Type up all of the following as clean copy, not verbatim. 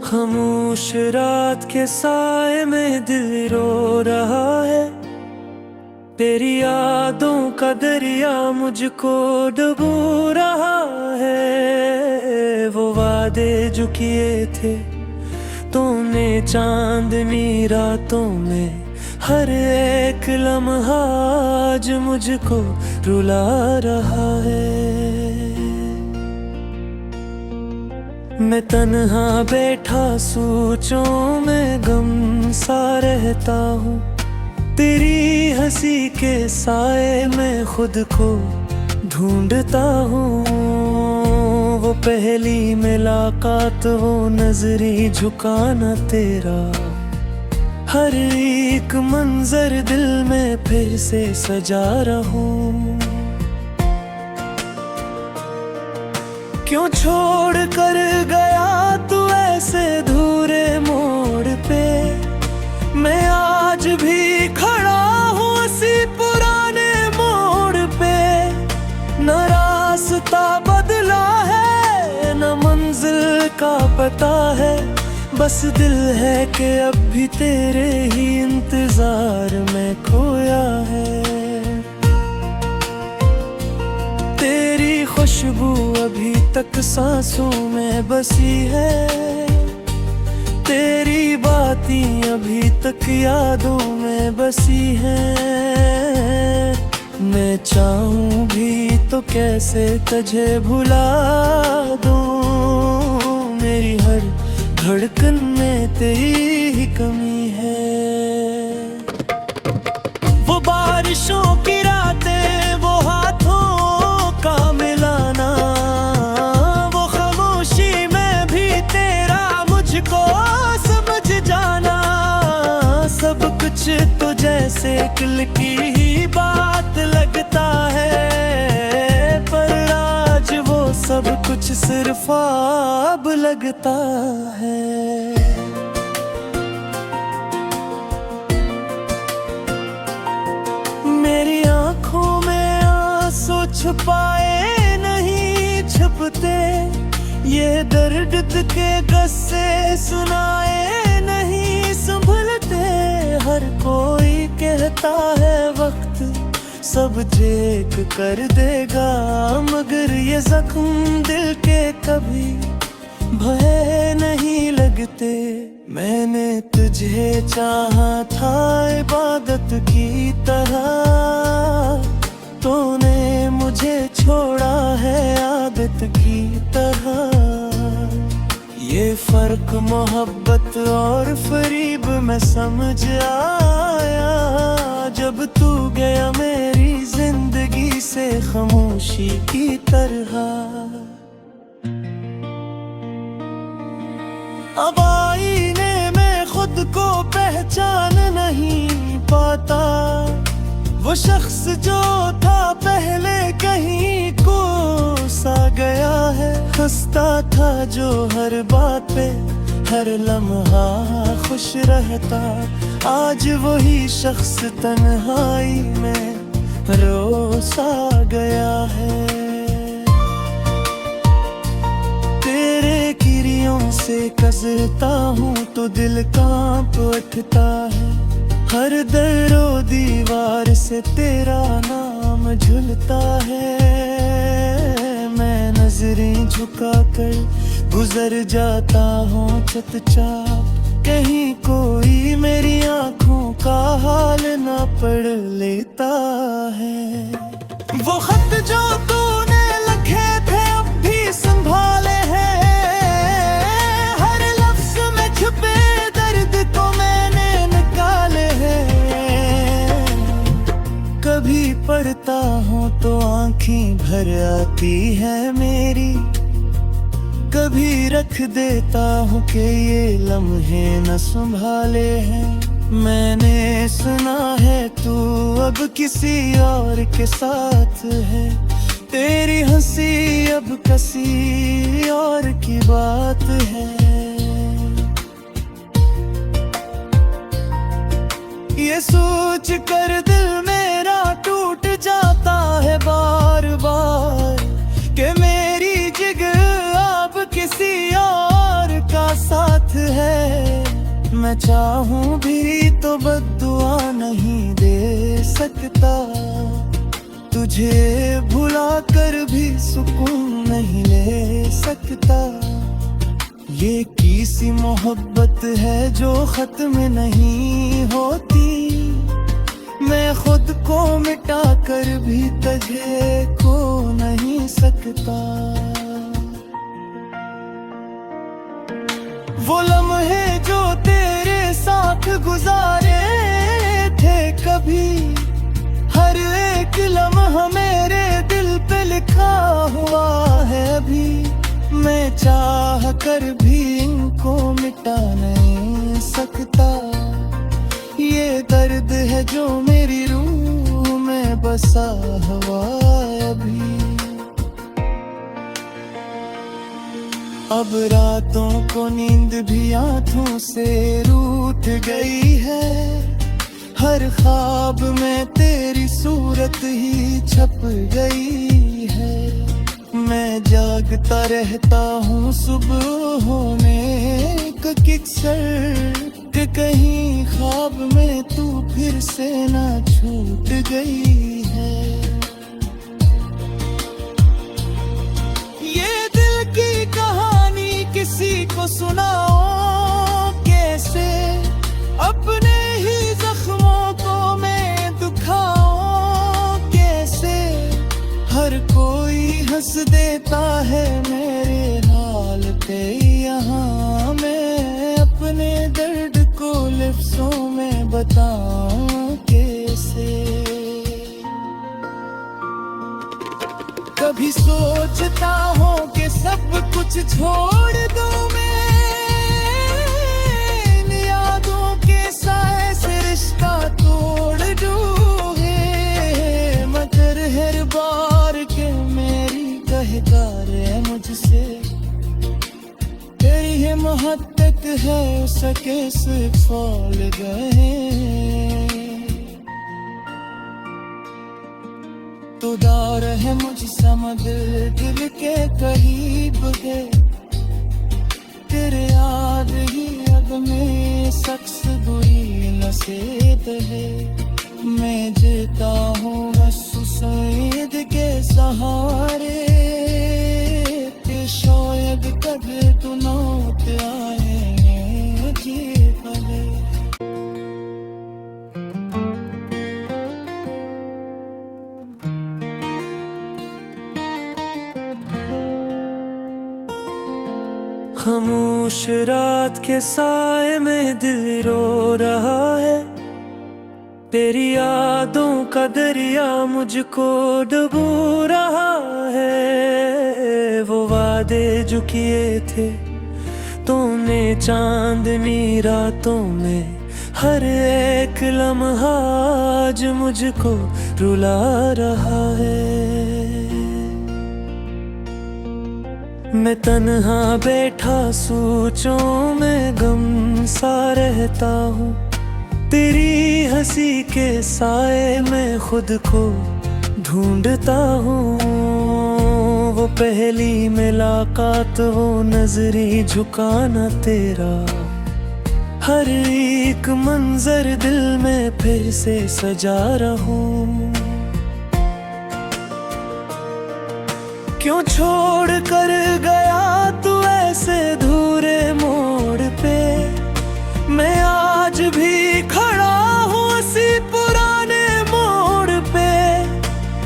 खामोश रात के साए में दिल रो रहा है। तेरी यादों का दरिया मुझको डुबो रहा है। वो वादे जो किए थे तूने चांदनी रातों में, हर एक लम्हा आज मुझको रुला रहा है। मैं तन्हा बैठा सोचों में गम सा रहता हूँ। तेरी हंसी के साए में खुद को ढूंढता हूँ। वो पहली मुलाकात, वो नजरी झुकाना तेरा, हर एक मंजर दिल में फिर से सजा रहूं। क्यों छोड़ कर गया तू ऐसे अधूरे मोड़ पे। मैं आज भी खड़ा हूँ उसी पुराने मोड़ पे। न रास्ता बदला है न मंजिल का पता है, बस दिल है कि अब भी तेरे ही इंतजार में खोया है। तेरी खुशबू अभी तक सांसों में बसी है। तेरी बातें अभी तक यादों में बसी हैं। मैं चाहूं भी तो कैसे तुझे भुला दूं। मेरी हर धड़कन में तेरी ही कमी है। वो बारिशों की रातें, वो हाथों का मिलाना, वो खामोशी में भी तेरा मुझको समझ जाना। सब कुछ तो जैसे कल की ही बात लगता है, पर आज वो सब कुछ सिर्फ अब लगता है। मेरी आंखों में आंसू छुपाए नहीं छुपते। ये दर्द के गस्से सुनाए नहीं संभलते। हर कोई कहता है वक्त सब ठीक कर देगा, मगर ये जख्म दिल के कभी भय नहीं लगते। मैंने तुझे चाहा था इबादत की तरह, तूने मुझे छोड़ा है आदत की तरह। ये फर्क मोहब्बत और फरीब में समझ आया, जब तू गया मेरी जिंदगी से खामोशी की तरह। अब आईने में खुद को पहचान नहीं पाता। वो शख्स जो था पहले कहीं को सा गया है। हंसता था जो हर बात पे, हर लम्हा खुश रहता। आज वही शख्स तन्हाई में रो सा गया है। तेरे किरियों से गुजरता हूँ तो दिल कांप उठता है। हर दरो दीवार से तेरा नाम झुलता है। मैं नजरें झुका कर गुजर जाता हूँ चुपचाप, कहीं कोई मेरी आंखों का हाल ना पढ़ लेता है। वो खत जो तूने लिखे थे अब भी संभाले हैं। हर लफ्ज में छुपे दर्द को मैंने निकाले हैं। कभी पढ़ता हूँ तो आंखें भर आती है मेरी, कभी रख देता हूँ कि ये लम्हे न संभाले हैं। मैंने सुना है तू अब किसी और के साथ है। तेरी हंसी अब किसी और की बात है। ये सोच कर दिल मेरा टूट जाता है बार बार, कि मेरी जिगर अब किसी और का साथ मैं चाहूं भी तो बद्दुआ नहीं दे सकता, तुझे भुला कर भी सुकून नहीं ले सकता। ये किसी मोहब्बत है जो खत्म नहीं होती, मैं खुद को मिटा कर भी तुझे खो नहीं सकता। वो लम्हे जो तेरे साथ गुजारे थे कभी, हर एक लम्हा मेरे दिल पे लिखा हुआ है अभी। मैं चाह कर भी इनको मिटा नहीं सकता, ये दर्द है जो मेरी रूह में बसा हुआ अभी। अब रातों को नींद भी आँखों से रूठ गई है, हर ख्वाब में तेरी सूरत ही छप गई है। मैं जागता रहता हूँ सुबह होने का किक्सर, कि कहीं ख्वाब में तू फिर से ना छूट गई है। ये दिल की कहानी किसी को सुनाओ कैसे, अपने ही जख्मों को मैं दुखाऊं कैसे। हर कोई हंस देता है मेरे हाल पे, यहाँ मैं अपने दर्द को लफ्ज़ों में बताऊं कैसे। कभी सोचता हूँ कि सब कुछ छोड़ दूं मैं, इन यादों के साए से रिश्ता तोड़ दूं है, मगर हर बार के मेरी कहकार है मुझसे, तेरी हिम्मत है उसके से फूल गए। तू दौर है मुझ समझ दिल के करीब है, तेरे याद ही अब में शख्स बुरी नसीब है। मैं जीता हूँ बस सईद के सहारे, कि शायद कभी तू नौट आए जी पले। खामोश रात के साए में दिल रो रहा है, तेरी यादों का दरिया मुझको डुबो रहा है। वो वादे जो किए थे तूने चांदनी रातों में, हर एक लम्हा आज मुझको रुला रहा है। मैं तन्हा बैठा सोचों में गम सा रहता हूँ, तेरी हंसी के साए में खुद को ढूंढता हूँ। वो पहली मुलाकात, वो नजरी झुकाना तेरा, हर एक मंजर दिल में फिर से सजा रहूं। क्यों छोड़ कर गया तू ऐसे धूरे मोड़ पे, मैं आज भी खड़ा हूँ उसी पुराने मोड़ पे।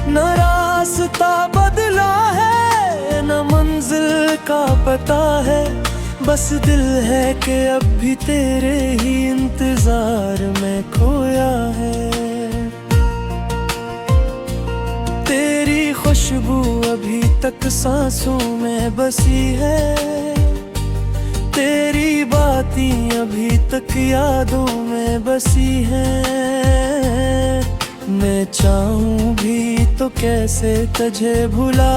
न रास्ता बदला है न मंजिल का पता है, बस दिल है कि अब भी तेरे ही इंतजार में खोया है। तेरी खुशबू अभी तक सांसों में बसी है, तेरी बातें अभी तक यादों में बसी हैं। मैं चाहूं भी तो कैसे तुझे भुला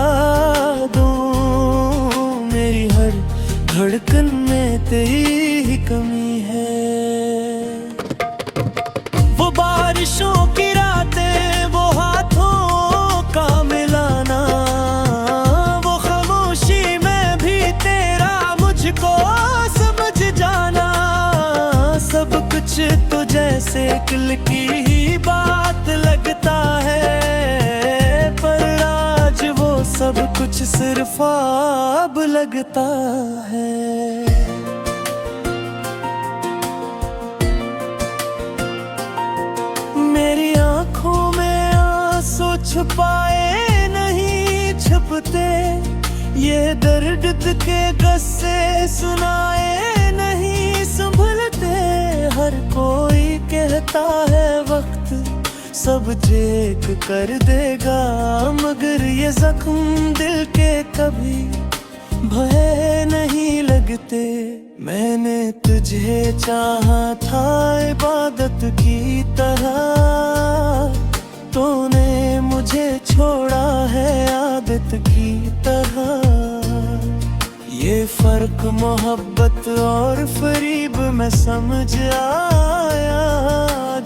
दूं, मेरी हर धड़कन में तेरी ही कमी है। वो बारिशों की रातें, वो हाथों का मिलाना, वो खामोशी में भी तेरा मुझको समझ जाना, सब शक्ल की ही बात लगता है, पर आज वो सब कुछ सिर्फ ख्वाब लगता है। मेरी आंखों में आंसू छुपाए नहीं छुपते, ये दर्द के गस्से सुनाए नहीं संभलते। हर कोई कहता है वक्त सब चेक कर देगा, मगर ये जख्म दिल के कभी भय नहीं लगते। मैंने तुझे चाहा था इबादत की तरह, तूने मुझे छोड़ा है आदत की तरह। ये फर्क मोहब्बत और फरीब में समझ आया,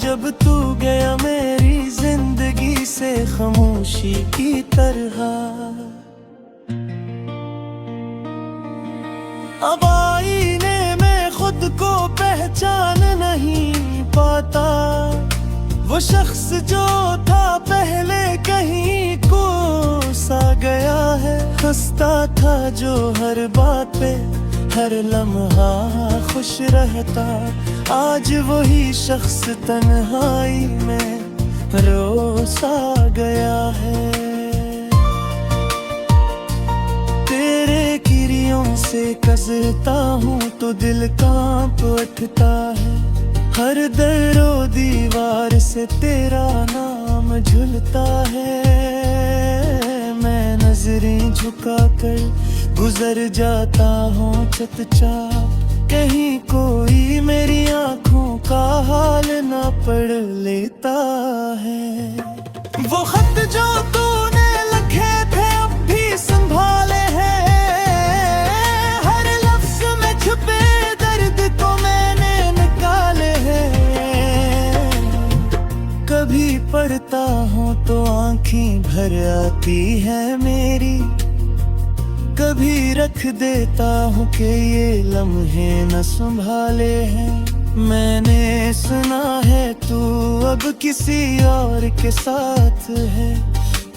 जब तू गया मेरी जिंदगी से खामोशी की तरह। अब आईने में खुद को पहचान नहीं पाता, वो शख्स जो था पहले कहीं को सा गया है। हंसता था जो हर बात पे, हर लम्हा खुश रहता, आज वही शख्स तन्हाई में रो सा गया है। तेरे किरियों से कसरता हूँ तो दिल कांप उठता है, हर दरो दीवार से तेरा नाम झुलता है। मैं नजरें झुका कर गुजर जाता हूँ चुपचाप, कहीं कोई मेरी आंखों का हाल ना पढ़ लेता है। वो खत जो तूने लिखे थे अब भी संभाले हैं, हर लफ्ज में छुपे दर्द को मैंने निकाले हैं। कभी पढ़ता हूँ तो आंखें भर आती है मेरी, कभी रख देता हूँ कि ये लम्हे न संभाले हैं। मैंने सुना है तू अब किसी और के साथ है,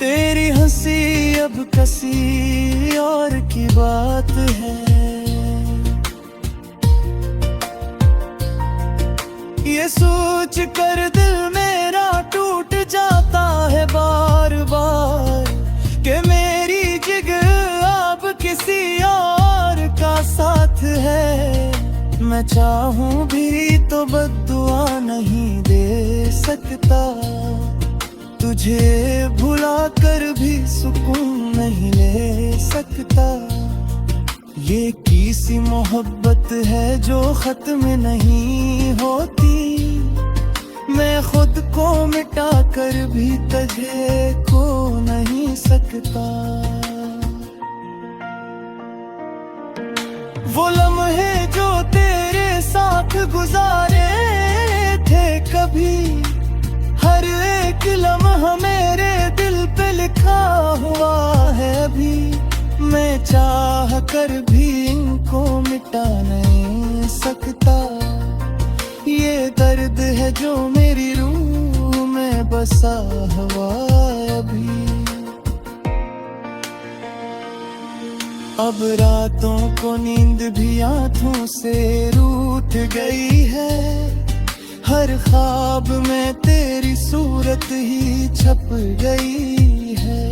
तेरी हंसी अब किसी और की बात है। ये सोच कर दिल मेरा टूट जाता है बार बार, कि मेरी जिगर अब किसी और का साथ है। मैं चाहूं भी तो बद्दुआ नहीं दे सकता, तुझे भुला कर भी सुकून नहीं ले सकता। ये किसी मोहब्बत है जो खत्म नहीं होती, मैं खुद को मिटा कर भी तुझे खो नहीं सकता। वो लम्हे जो तेरे साथ गुजारे थे कभी, हर एक लम्हा मेरे दिल पे लिखा हुआ है अभी। मैं चाह कर भी इनको मिटा नहीं सकता, ये दर्द है जो मेरी रूह में बसा हुआ अभी। अब रातों को नींद भी आँखों से रूठ गई है, हर ख्वाब में तेरी सूरत ही छप गई है।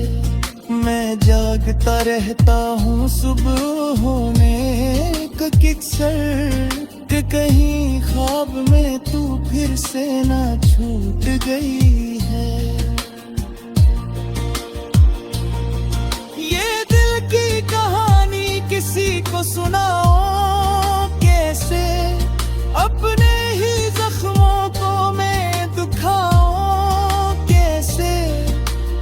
मैं जागता रहता हूँ सुबह होने का किक्सर, कि कहीं ख्वाब में तू फिर से ना छूट गई है। ये दिल की कहानी किसी को सुनाओ कैसे, अपने ही जख्मों को मैं दुखाऊं कैसे।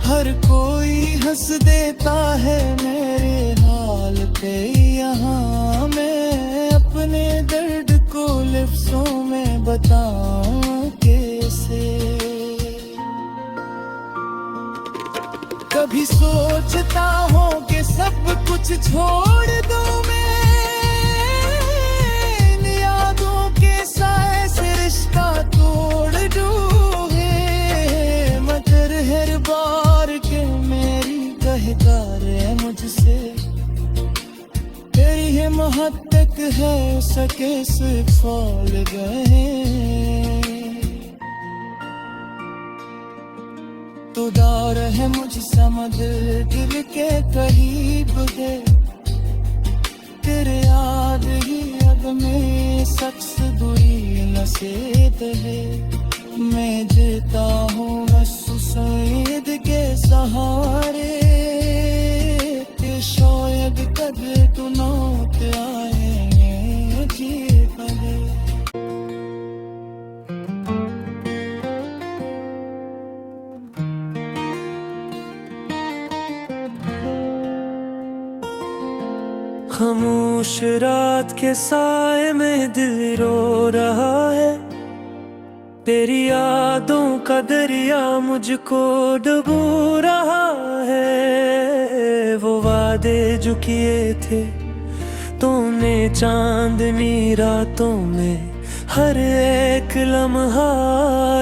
हर कोई हंस देता है मेरे हाल पे, यहाँ मैं अपने दर्द को लफ्ज़ों में बताऊं कैसे। कभी सोचता हूँ कि सब कुछ छोड़ दूं मैं, इन यादों के साए से रिश्ता तोड़ दूं। केस फॉल गए। तू दौर है मुझ समझ दिल के करीब है, तेरे याद ही अब में शख्स बुरी नसीब है। मैं जीता हूँ बस सईद के सहारे, ते शायद कभी तू नौत आए जी पड़े। खामोश रात के साए में दिल रो रहा है, तेरी यादों का दरिया मुझको डुबो रहा है। वो वादे जो किए थे तूने चांदनी रातों में, हर एक लम्हा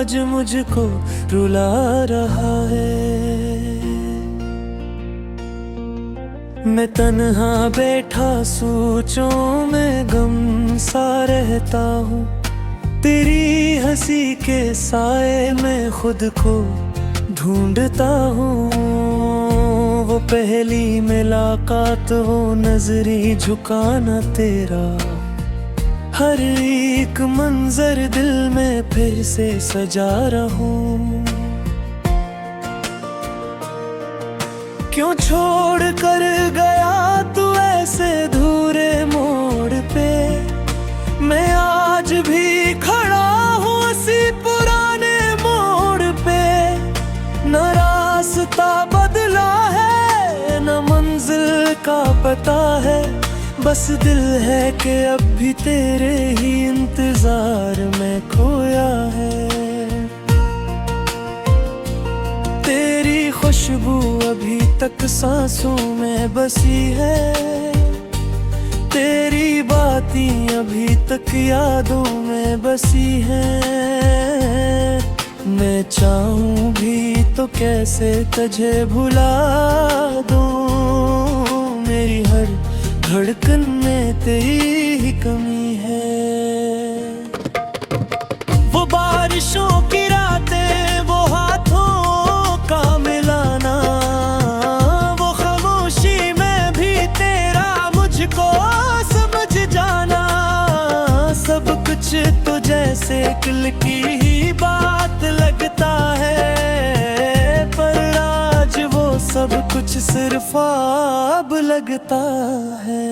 आज मुझको रुला रहा है। मैं तन्हा बैठा सोचों में गम सा रहता हूँ, तेरी हंसी के साए में खुद को ढूंढता हूँ। वो पहली मुलाकात, वो नजरी झुकाना तेरा, हर एक मंजर दिल में फिर से सजा रहूं। क्यों छोड़ कर गया तू ऐसे धूरे मोड़ पे, मैं आज भी खड़ा हूँ उसी पुराने मोड़ पे। न रास्ता बदला है न मंजिल का पता है, बस दिल है कि अब भी तेरे ही इंतजार में खोया है। तेरी खुशबू अभी तक सांसों में बसी है, तेरी बातें अभी तक यादों में बसी हैं। मैं चाहूं भी तो कैसे तुझे भुला दूं, मेरी हर धड़कन में तेरी ही कमी है। वो बारिशों की रातें, वो हाथों का मिलाना, वो खामोशी में भी तेरा मुझको समझ जाना। सब कुछ तो जैसे कल की ही बात लगता है, पर आज वो सब कुछ सिर्फ ख्वाब लगता है।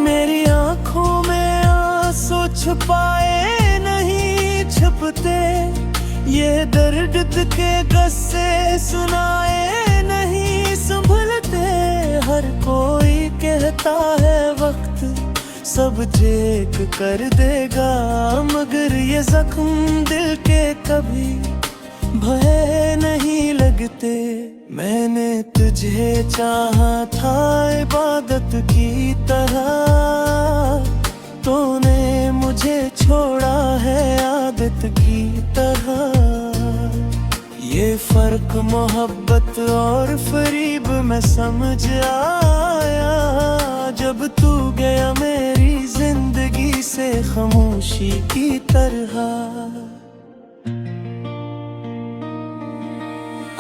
मेरी आंखों में आंसू छुपाए नहीं छुपते, ये दर्द के गस्से सुनाए नहीं संभलते। हर कोई कहता है वक्त सब ठीक कर देगा, मगर ये जख्म दिल के कभी भय नहीं लगते। मैंने तुझे चाहा था इबादत की तरह, तूने मुझे छोड़ा है आदत की तरह। ये फर्क मोहब्बत और फरीब में समझ आया, जब तू गया मेरी जिंदगी से खामोशी की तरह।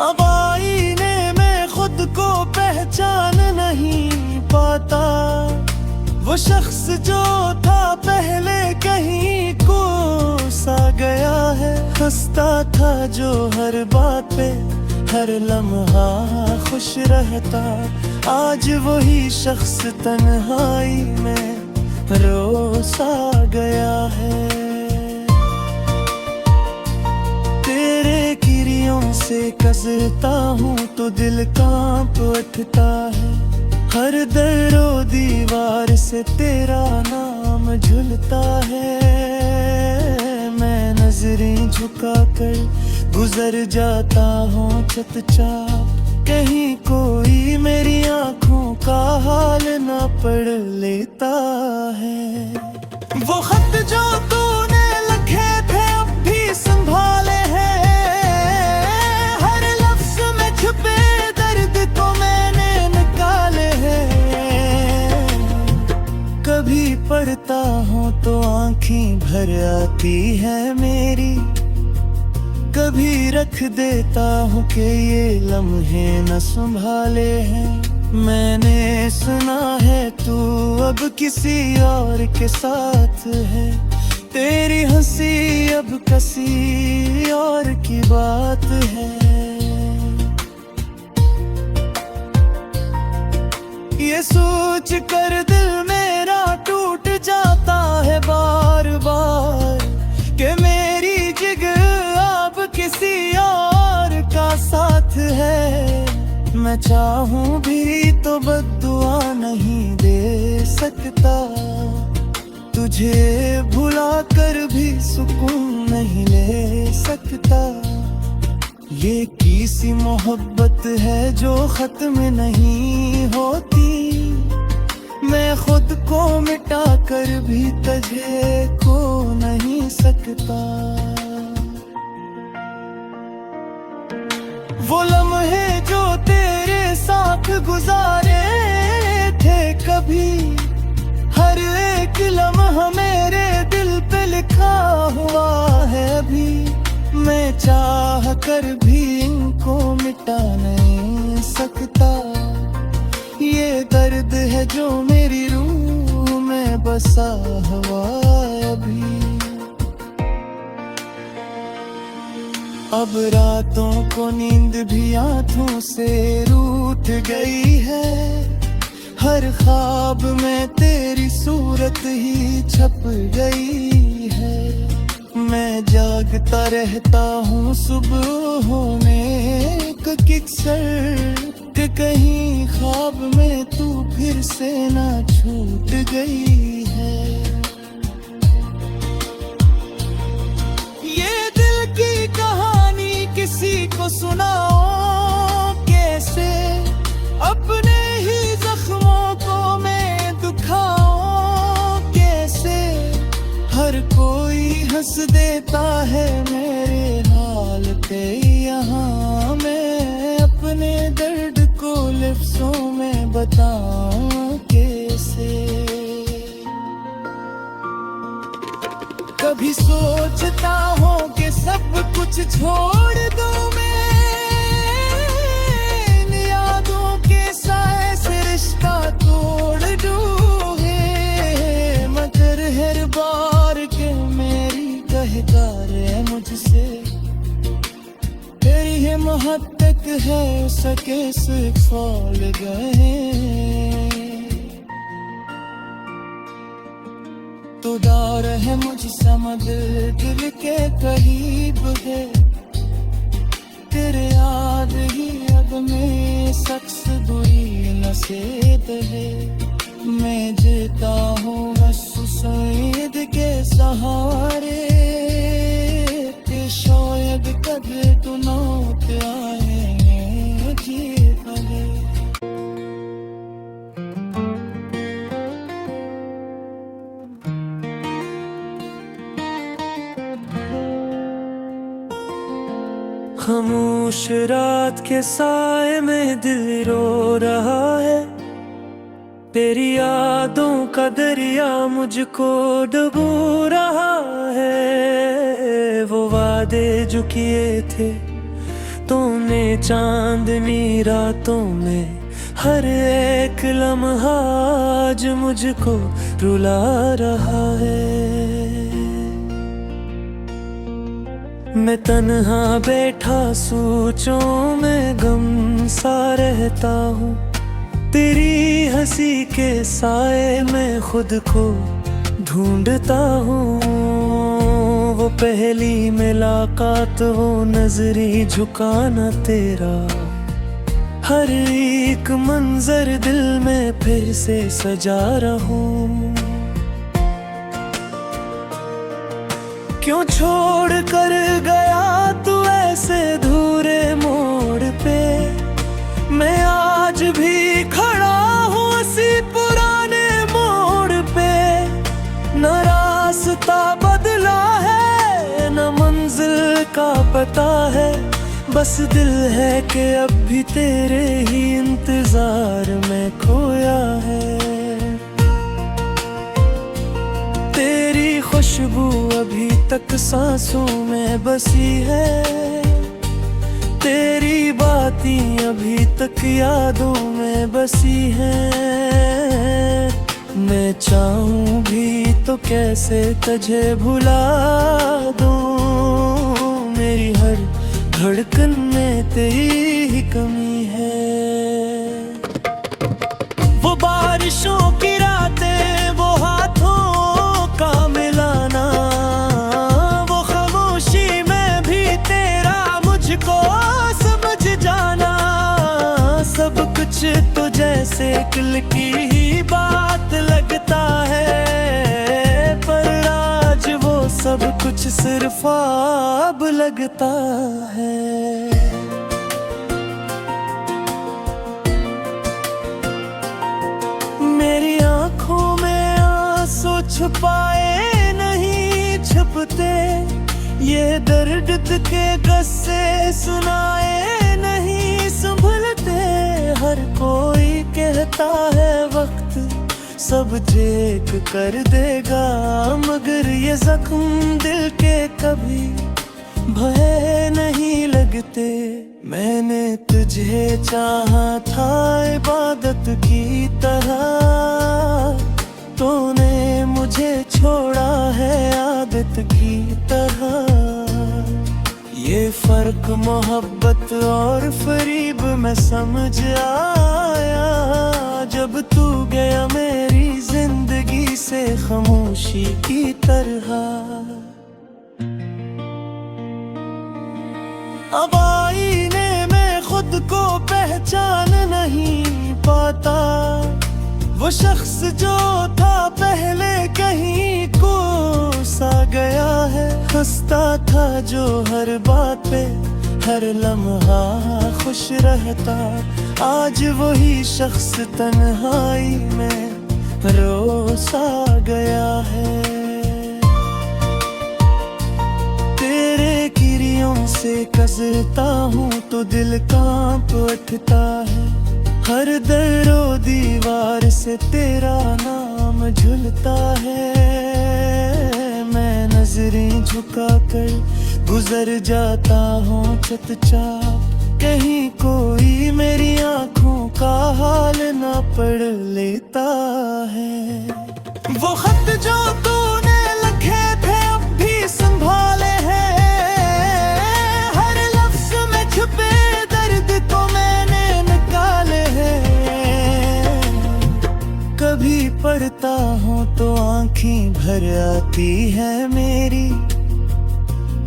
अब आईने में खुद को पहचान नहीं पाता, वो शख्स जो था पहले कहीं को सा गया है। हंसता था जो हर बात पे, हर लम्हा खुश रहता, आज वही शख्स तन्हाई में रोसा गया है। तेरे किरियों से कसरता हूँ तो दिल कांप उठता है, हर दरो दीवार से तेरा नाम झुलता है। मैं नजरें झुका कर गुजर जाता हूँ चुपचाप, कहीं कोई मेरी आंखों का हाल ना पढ़ लेता है। वो खत जो तूने लिखे थे अब भी संभाले हैं, हर लफ्ज में छुपे दर्द को मैंने देखता हूँ तो आँखें भर आती है मेरी। कभी रख देता हूँ कि ये लम्हे न संभाले हैं। मैंने सुना है तू अब किसी और के साथ है। तेरी हंसी अब किसी और की बात है। ये सोच कर दिल मेरा टूट जाता है बार बार कि मेरी जिगर अब किसी और का साथ है। मैं चाहूं भी तो बद्दुआ नहीं दे सकता। तुझे भुला कर भी सुकून नहीं ले सकता। ये किसी मोहब्बत है जो खत्म नहीं होती। मैं खुद को मिटा कर भी तुझे खो नहीं सकता। वो लम्हे जो तेरे साथ गुजारे थे कभी, हर एक लम्हा मेरे दिल पे लिखा हुआ है अभी। मैं चाह कर भी इनको मिटा नहीं सकता। ये दर्द है जो मेरी रूह में बसा हुआ अभी। अब रातों को नींद भी आँखों से रूठ गई है। हर ख्वाब में तेरी सूरत ही छप गई है। मैं जागता रहता हूँ सुबह होने का किक्सर कि कहीं ख्वाब में तू फिर से ना छूट गई है। ये दिल की कहानी किसी को सुनाओ कैसे, अपने ही जख्मों को मैं दुखाऊं कैसे। हर कोई हंस देता है मेरे हाल पे यहाँ। मैं अपने दर्द को लफ्ज़ों में बताऊं कैसे। कभी सोचता हूँ कि सब कुछ छोड़ दूं मैं, इन यादों के साए से रिश्ता तोड़ दूं है। मगर हर बार के मेरी कहकार है मुझसे, तेरी हिम्मत तक है सके से फॉल गए। तो दार है मुझसे मदद दिल के करीब है। तेरे याद ही अब में शख्स बुरी नसीब है। मैं जीता हूँ बस सईद के सहारे, कि शायद कभी तू नौत आए जी पले। खामोश रात के साए में दिल रो रहा है। तेरी यादों का दरिया मुझको डुबो रहा है। वो वादे जो किए थे तूने चांदनी रातों में, हर एक लम्हा आज मुझको रुला रहा है। मैं तन्हा बैठा सोचों में गम सा रहता हूँ। तेरी हंसी के साए में खुद को ढूंढता हूँ। वो पहली मुलाकात, वो नजरी झुकाना तेरा, हर एक मंजर दिल में फिर से सजा रहूं। क्यों छोड़ कर गया तू ऐसे अधूरे मोड़ पे। मैं आज भी खड़ा हूँ इसी पुराने मोड़ पे। न रास्ता बदला है न मंजिल का पता है, बस दिल है कि अब भी तेरे ही इंतजार में खोया है। खुशबू अभी तक सांसों में बसी है, तेरी बातें अभी तक यादों में बसी हैं। मैं चाहूं भी तो कैसे तुझे भुला दूं, मेरी हर धड़कन में तेरी ही कमी है। वो बारिशों की रातें, वो हाथों का मिलाना, वो खामोशी में भी तेरा मुझको समझ जाना, सब कुछ तो जैसे कल की ही बात लगता है, पर आज वो सब कुछ सिर्फ अब लगता है। मेरी आंखों में आंसू छुपाए नहीं छुपते, ये दर्द के गस्से सुनाए नहीं संभलते। हर कोई कहता है वक्त सब ठीक कर देगा, मगर ये जख्म दिल के कभी भय नहीं लगते। मैंने तुझे चाहा था इबादत की तरह, तूने मुझे छोड़ा है आदत की तरह। ये फर्क मोहब्बत और फरीब में समझ आया, जब तू गया मेरी जिंदगी से खामोशी की तरह। अब आईने में खुद को पहचान नहीं पाता, वो शख्स जो था पहले कहीं को सा गया है। हंसता था जो हर बात पे, हर लम्हा खुश रहता, आज वही शख्स तन्हाई में रोसा गया है। तेरे किरियों से गुजरता हूँ तो दिल कांप उठता है, हर दरो दीवार से तेरा नाम झुलता है। मैं नजरें झुका कर गुजर जाता हूँ चुपचाप, कहीं कोई मेरी आंखों का हाल ना पढ़ लेता है। वो खत जो तूने लिखे थे अब भी संभाले हैं, हर लफ्ज में छुपे दर्द को मैंने निकाले हैं। कभी पढ़ता हूँ तो आंखें भर आती है मेरी,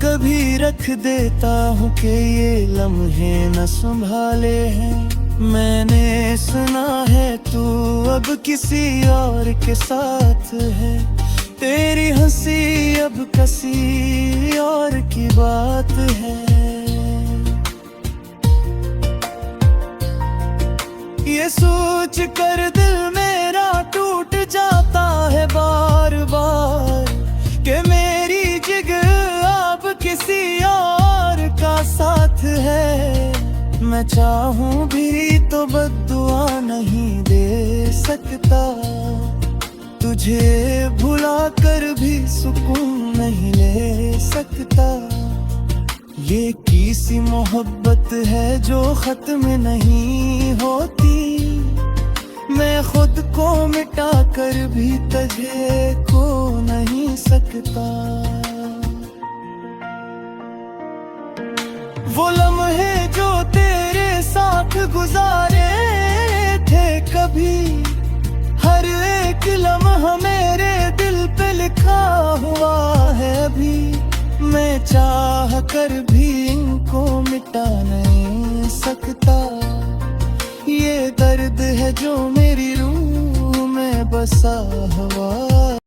कभी रख देता हूँ कि ये लम्हे न संभाले हैं। मैंने सुना है तू अब किसी और के साथ है, तेरी हंसी अब किसी और की बात है। ये सोच कर दिल मेरा टूट जाता है बार बार, कि मेरी जिगर अब किसी और का साथ है। मैं चाहूं भी तो बद्दुआ नहीं दे सकता, तुझे भुला कर भी सुकून नहीं ले सकता। ये किसी मोहब्बत है जो खत्म नहीं होती, मैं खुद को मिटा कर भी तुझे खो नहीं सकता। वो लम्हे जो तेरे साथ गुजारे थे कभी, हर एक लम्हा मेरे दिल पे लिखा हुआ है अभी। मैं चाह कर भी इनको मिटा नहीं सकता, ये दर्द है जो मेरी रूह में बसा हुआ।